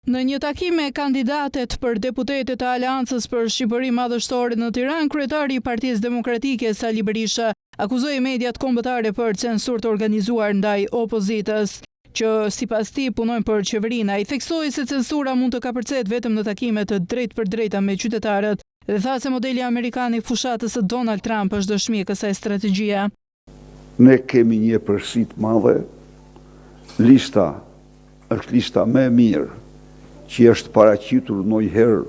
Në një takim me kandidatet për deputetet të Aleancës për Shqipëri Madhështore në Tiranë, kryetari i Partisë Demokratike Sali Berisha akuzoi mediat kombëtare për censur të organizuar ndaj opozitës, që sipas tij punojnë për qeverinë. Ai theksoi se censura mund të kapërcet vetëm në takime të drejtpërdrejta me qytetarët dhe tha se modeli amerikan i fushatës së Donald Trump është dëshmi e kësaj strategjie. Ne kemi një përsi të madhe, lista është lista më e mirë që është paraqitur ndonjëherë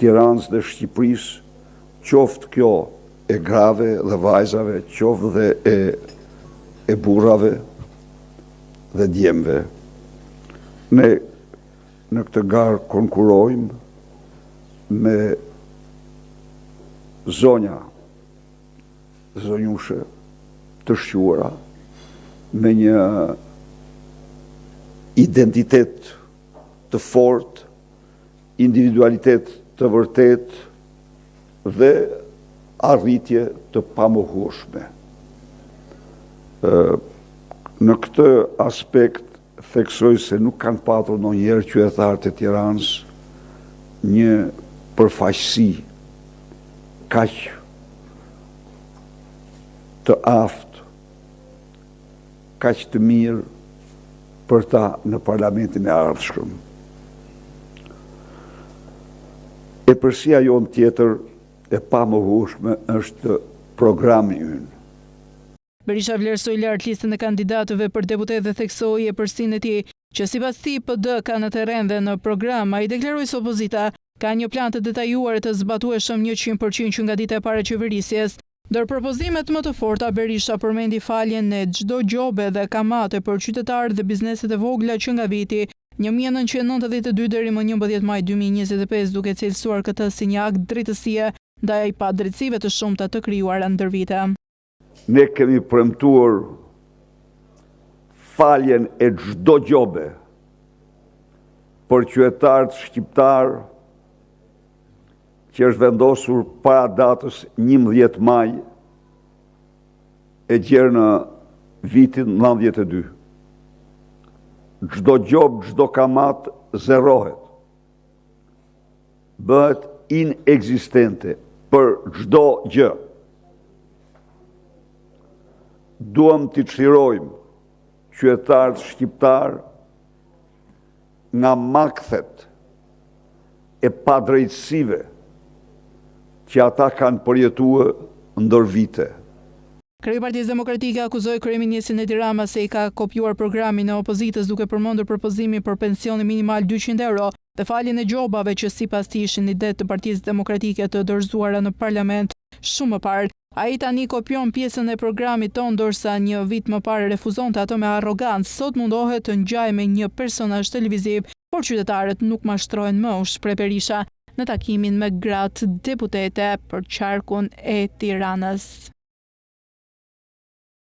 Tiranës dhe Shqipërisë, qoftë kjo e grave dhe vajzave, qoftë dhe e burrave dhe djemve. Ne në këtë garë konkurojmë me zonja, zonjushe të shquara, me një identitet të fort, individualitet të vërtet dhe arritje të pamohueshme. Në këtë aspekt theksoj se nuk kanë patur ndonjëherë qytetarët e Tiranës një përfaqësi kaq të aftë, kaq të mirë për ta në parlamentin e ardhshëm. E përsia jonë tjetër e pamohueshme është programi ynë. Berisha vlerësoi lart listën e kandidatëve për deputet dhe theksoi e përsinë e tij që sipas tij PD ka në terren dhe në program. Ai deklaroi se opozita ka një plan të detajuar të zbatueshëm 100% që nga dita e parë e qeverisjes. Ndër propozimet më të forta, Berisha përmendi faljen e çdo gjobe dhe kamate për qytetarët dhe bizneset e vogla që nga viti 1992 deri më 11 maj 2025, duke cilësuar këtë si një akt drejtësie ndaj padrejtësive të shumta të krijuara ndër vite. Ne kemi premtuar faljen e çdo gjobe për qytetarët shqiptar që është vendosur para datës 11 maj e gjerë në vitin 92. Çdo gjobë, çdo kamat zerohet, bëhet inekzistente për çdo gjë. Duam t'i çlirojmë qytetarët shqiptar nga makthet e padrejtësive që ata kanë përjetuar ndër vite. Kreu i Partisë Demokratike akuzoi kryeministin Edi Rama se i ka kopjuar programin e opozitës duke përmendur propozimin për pensionin minimal 200 euro dhe faljen e gjobave që sipas tij ishin ide të Partisë Demokratike të dorëzuara në parlament shumë më parë. Ai tani kopjon pjesën e programit tonë, ndërsa një vit më parë refuzonte ato me arrogancë. Sot mundohet të ngjajë me një personazh televiziv, por qytetarët nuk mashtrohen më, u shpreh Berisha në takimin me gratë deputete për qarkun e Tiranës.